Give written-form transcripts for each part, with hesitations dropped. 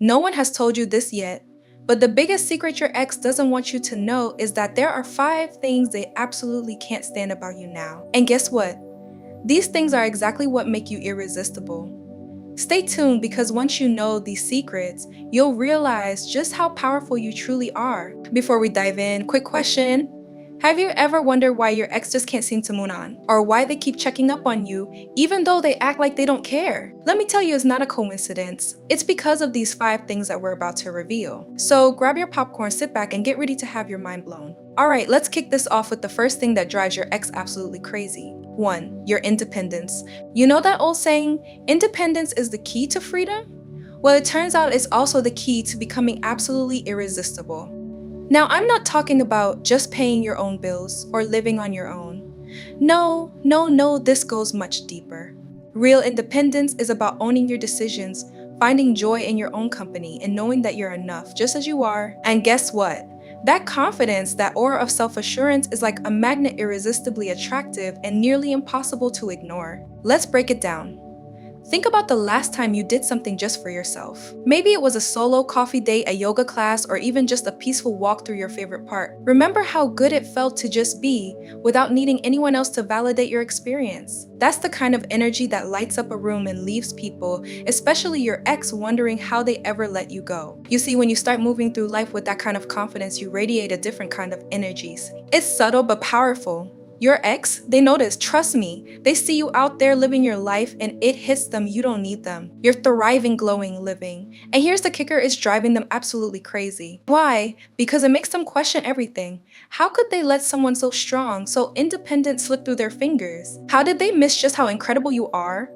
No one has told you this yet, but the biggest secret your ex doesn't want you to know is that there are 5 things they absolutely can't stand about you now. And guess what? These things are exactly what make you irresistible. Stay tuned because once you know these secrets, you'll realize just how powerful you truly are. Before we dive in, quick question. Have you ever wondered why your ex just can't seem to move on? Or why they keep checking up on you even though they act like they don't care? Let me tell you, it's not a coincidence. It's because of these 5 things that we're about to reveal. So grab your popcorn, sit back, and get ready to have your mind blown. Alright, let's kick this off with the first thing that drives your ex absolutely crazy. 1. Your independence. You know that old saying, independence is the key to freedom? Well, it turns out it's also the key to becoming absolutely irresistible. Now, I'm not talking about just paying your own bills or living on your own. No, this goes much deeper. Real independence is about owning your decisions, finding joy in your own company, and knowing that you're enough just as you are. And guess what? That confidence, that aura of self-assurance is like a magnet, irresistibly attractive and nearly impossible to ignore. Let's break it down. Think about the last time you did something just for yourself. Maybe it was a solo coffee date, a yoga class, or even just a peaceful walk through your favorite park. Remember how good it felt to just be, without needing anyone else to validate your experience. That's the kind of energy that lights up a room and leaves people, especially your ex, wondering how they ever let you go. You see, when you start moving through life with that kind of confidence, you radiate a different kind of energies. It's subtle but powerful. Your ex, they notice, trust me. They see you out there living your life and it hits them you don't need them. You're thriving, glowing, living. And here's the kicker, it's driving them absolutely crazy. Why? Because it makes them question everything. How could they let someone so strong, so independent slip through their fingers? How did they miss just how incredible you are?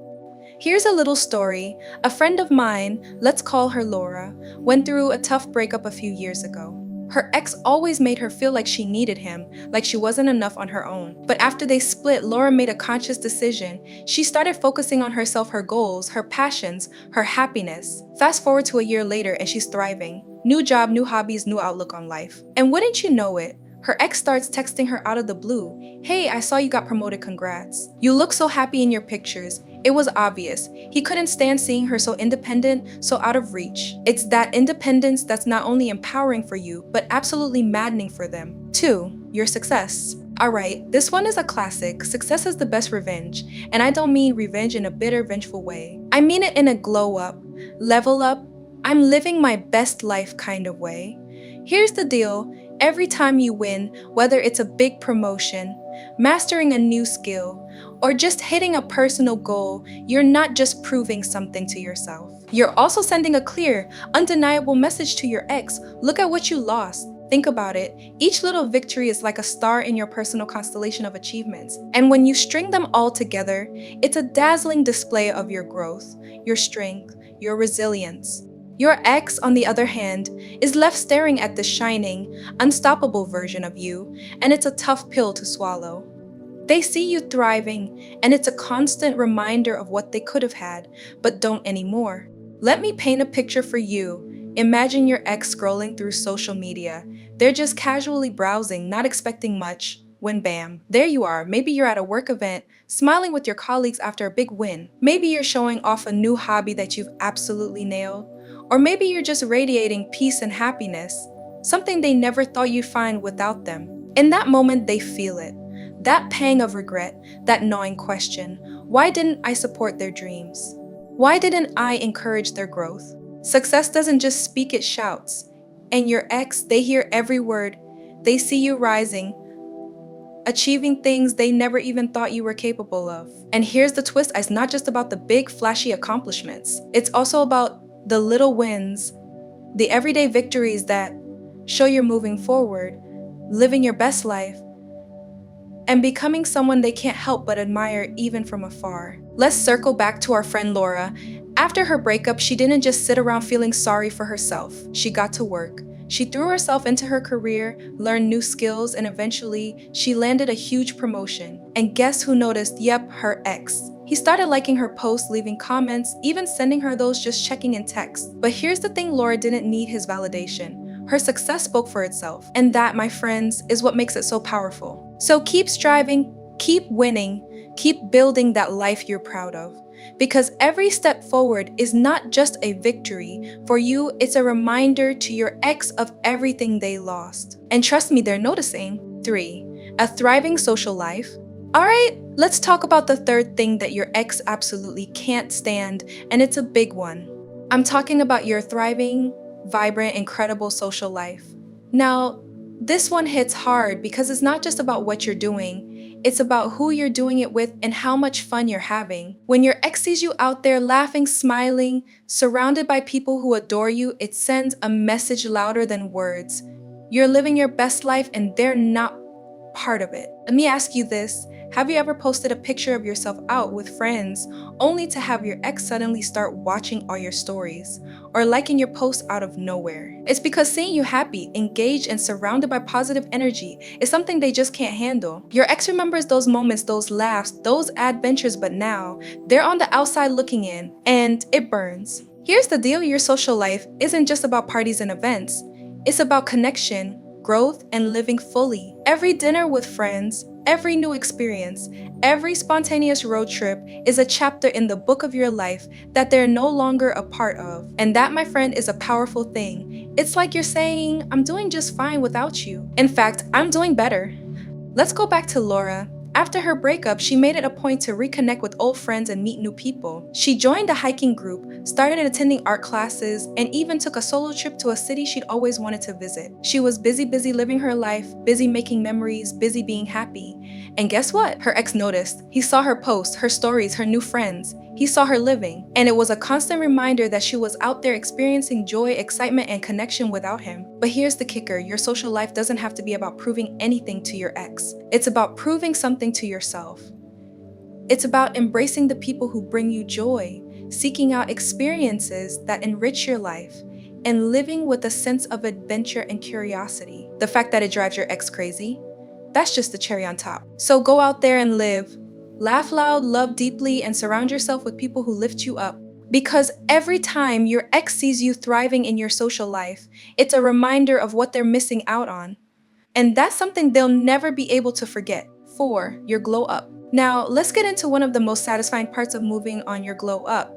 Here's a little story. A friend of mine, let's call her Laura, went through a tough breakup a few years ago. Her ex always made her feel like she needed him, like she wasn't enough on her own. But after they split, Laura made a conscious decision. She started focusing on herself, her goals, her passions, her happiness. Fast forward to a year later and she's thriving. New job, new hobbies, new outlook on life. And wouldn't you know it, her ex starts texting her out of the blue. Hey, I saw you got promoted, congrats. You look so happy in your pictures. It was obvious. He couldn't stand seeing her so independent, so out of reach. It's that independence that's not only empowering for you, but absolutely maddening for them. 2. Your success. Alright, this one is a classic. Success is the best revenge. And I don't mean revenge in a bitter, vengeful way. I mean it in a glow up, level up, I'm living my best life kind of way. Here's the deal. Every time you win, whether it's a big promotion, mastering a new skill, or just hitting a personal goal, you're not just proving something to yourself. You're also sending a clear, undeniable message to your ex. Look at what you lost. Think about it. Each little victory is like a star in your personal constellation of achievements. And when you string them all together, it's a dazzling display of your growth, your strength, your resilience. Your ex, on the other hand, is left staring at the shining, unstoppable version of you, and it's a tough pill to swallow. They see you thriving, and it's a constant reminder of what they could have had, but don't anymore. Let me paint a picture for you. Imagine your ex scrolling through social media. They're just casually browsing, not expecting much, when bam, there you are. Maybe you're at a work event, smiling with your colleagues after a big win. Maybe you're showing off a new hobby that you've absolutely nailed. Or maybe you're just radiating peace and happiness, something they never thought you'd find without them. In that moment, they feel it. That pang of regret, that gnawing question, why didn't I support their dreams? Why didn't I encourage their growth? Success doesn't just speak, it shouts. And your ex, they hear every word. They see you rising, achieving things they never even thought you were capable of. And here's the twist, it's not just about the big, flashy accomplishments. It's also about the little wins, the everyday victories that show you're moving forward, living your best life, and becoming someone they can't help but admire even from afar. Let's circle back to our friend Laura. After her breakup, she didn't just sit around feeling sorry for herself. She got to work. She threw herself into her career, learned new skills, and eventually, she landed a huge promotion. And guess who noticed? Yep, her ex. He started liking her posts, leaving comments, even sending her those just checking in text. But here's the thing, Laura didn't need his validation. Her success spoke for itself. And that, my friends, is what makes it so powerful. So keep striving, keep winning, keep building that life you're proud of. Because every step forward is not just a victory. For you, it's a reminder to your ex of everything they lost. And trust me, they're noticing. 3. A thriving social life. Alright, let's talk about the third thing that your ex absolutely can't stand, and it's a big one. I'm talking about your thriving, vibrant, incredible social life. Now, this one hits hard because it's not just about what you're doing, it's about who you're doing it with and how much fun you're having. When your ex sees you out there laughing, smiling, surrounded by people who adore you, it sends a message louder than words. You're living your best life and they're not part of it. Let me ask you this. Have you ever posted a picture of yourself out with friends only to have your ex suddenly start watching all your stories or liking your posts out of nowhere? It's because seeing you happy, engaged, and surrounded by positive energy is something they just can't handle. Your ex remembers those moments, those laughs, those adventures, but now they're on the outside looking in, and it burns. Here's the deal, your social life isn't just about parties and events. It's about connection, growth, and living fully. Every dinner with friends, every new experience, every spontaneous road trip is a chapter in the book of your life that they're no longer a part of. And that, my friend, is a powerful thing. It's like you're saying, I'm doing just fine without you. In fact, I'm doing better. Let's go back to Laura. After her breakup, she made it a point to reconnect with old friends and meet new people. She joined a hiking group, started attending art classes, and even took a solo trip to a city she'd always wanted to visit. She was busy living her life, busy making memories, busy being happy. And guess what? Her ex noticed. He saw her posts, her stories, her new friends. He saw her living, and it was a constant reminder that she was out there experiencing joy, excitement, and connection without him. But here's the kicker, your social life doesn't have to be about proving anything to your ex. It's about proving something to yourself. It's about embracing the people who bring you joy, seeking out experiences that enrich your life, and living with a sense of adventure and curiosity. The fact that it drives your ex crazy, that's just the cherry on top. So go out there and live. Laugh loud, love deeply, and surround yourself with people who lift you up. Because every time your ex sees you thriving in your social life, it's a reminder of what they're missing out on. And that's something they'll never be able to forget. 4. Your glow up. Now, let's get into one of the most satisfying parts of moving on your glow up.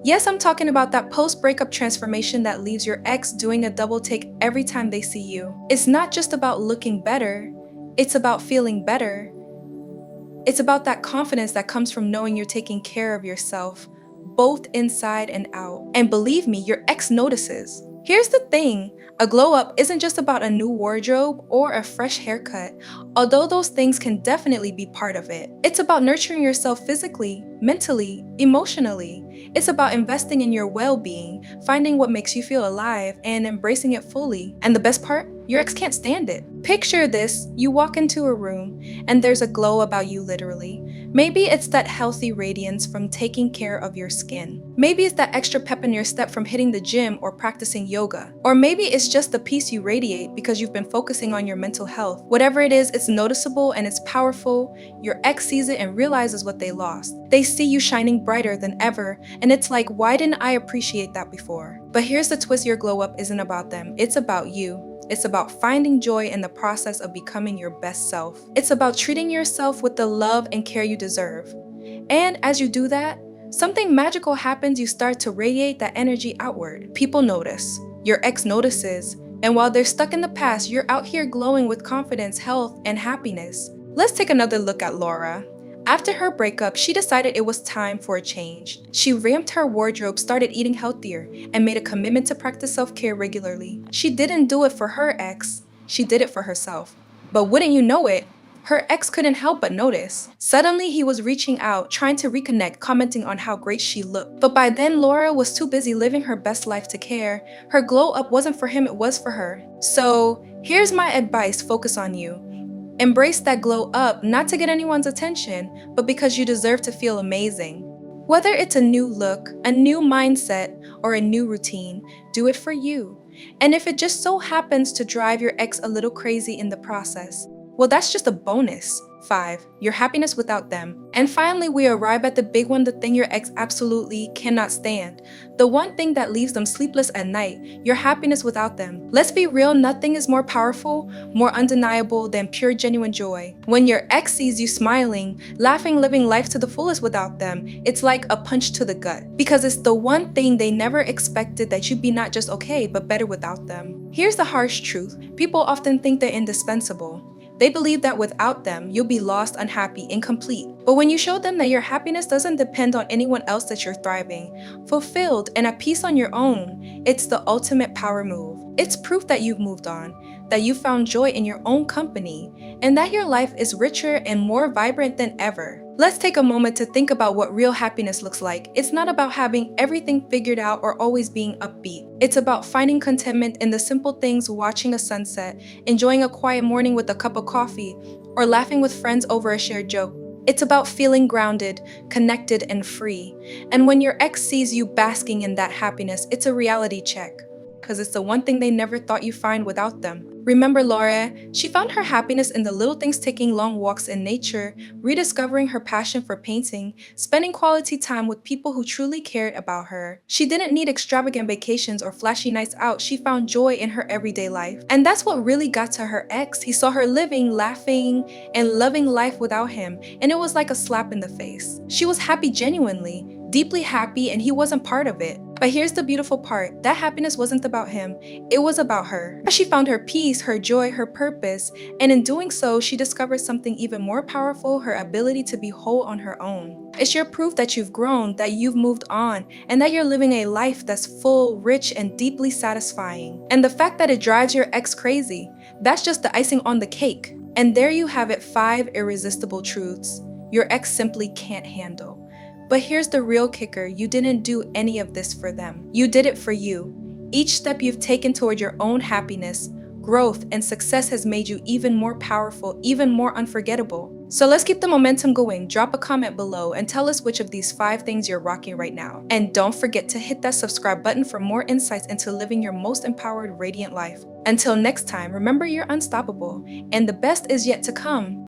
Yes, I'm talking about that post-breakup transformation that leaves your ex doing a double take every time they see you. It's not just about looking better, it's about feeling better. It's about that confidence that comes from knowing you're taking care of yourself, both inside and out. And believe me, your ex notices. Here's the thing, a glow up isn't just about a new wardrobe or a fresh haircut, although those things can definitely be part of it. It's about nurturing yourself physically, mentally, emotionally. It's about investing in your well-being, finding what makes you feel alive, and embracing it fully. And the best part? Your ex can't stand it. Picture this, you walk into a room and there's a glow about you literally. Maybe it's that healthy radiance from taking care of your skin. Maybe it's that extra pep in your step from hitting the gym or practicing yoga. Or maybe it's just the peace you radiate because you've been focusing on your mental health. Whatever it is, it's noticeable and it's powerful. Your ex sees it and realizes what they lost. They see you shining brighter than ever, and it's like, why didn't I appreciate that before? But here's the twist, your glow up isn't about them, it's about you. It's about finding joy in the process of becoming your best self. It's about treating yourself with the love and care you deserve. And as you do that, something magical happens. You start to radiate that energy outward. People notice. Your ex notices. And while they're stuck in the past, you're out here glowing with confidence, health, and happiness. Let's take another look at Laura. After her breakup, she decided it was time for a change. She ramped her wardrobe, started eating healthier, and made a commitment to practice self-care regularly. She didn't do it for her ex, she did it for herself. But wouldn't you know it, her ex couldn't help but notice. Suddenly, he was reaching out, trying to reconnect, commenting on how great she looked. But by then, Laura was too busy living her best life to care. Her glow up wasn't for him, it was for her. So, here's my advice, focus on you. Embrace that glow up, not to get anyone's attention, but because you deserve to feel amazing. Whether it's a new look, a new mindset, or a new routine, do it for you. And if it just so happens to drive your ex a little crazy in the process, Well, that's just a bonus. 5. Your happiness without them. And finally, we arrive at the big one, the thing your ex absolutely cannot stand. The one thing that leaves them sleepless at night, your happiness without them. Let's be real, nothing is more powerful, more undeniable than pure genuine joy. When your ex sees you smiling, laughing, living life to the fullest without them, it's like a punch to the gut. Because it's the one thing they never expected, that you'd be not just okay, but better without them. Here's the harsh truth. People often think they're indispensable. They believe that without them, you'll be lost, unhappy, incomplete. But when you show them that your happiness doesn't depend on anyone else, that you're thriving, fulfilled, and at peace on your own, it's the ultimate power move. It's proof that you've moved on, that you found joy in your own company, and that your life is richer and more vibrant than ever. Let's take a moment to think about what real happiness looks like. It's not about having everything figured out or always being upbeat. It's about finding contentment in the simple things, watching a sunset, enjoying a quiet morning with a cup of coffee, or laughing with friends over a shared joke. It's about feeling grounded, connected, and free. And when your ex sees you basking in that happiness, it's a reality check, because it's the one thing they never thought you'd find without them. Remember Laura? She found her happiness in the little things, taking long walks in nature, rediscovering her passion for painting, spending quality time with people who truly cared about her. She didn't need extravagant vacations or flashy nights out. She found joy in her everyday life. And that's what really got to her ex. He saw her living, laughing, and loving life without him, and it was like a slap in the face. She was happy genuinely, deeply happy, and he wasn't part of it. But here's the beautiful part. That happiness wasn't about him. It was about her. She found her peace, her joy, her purpose, and in doing so, she discovered something even more powerful, her ability to be whole on her own. It's your proof that you've grown, that you've moved on, and that you're living a life that's full, rich, and deeply satisfying. And the fact that it drives your ex crazy, that's just the icing on the cake. And there you have it, 5 irresistible truths your ex simply can't handle. But here's the real kicker, you didn't do any of this for them. You did it for you. Each step you've taken toward your own happiness, growth, and success has made you even more powerful, even more unforgettable. So let's keep the momentum going. Drop a comment below and tell us which of these 5 things you're rocking right now. And don't forget to hit that subscribe button for more insights into living your most empowered, radiant life. Until next time, remember you're unstoppable, and the best is yet to come.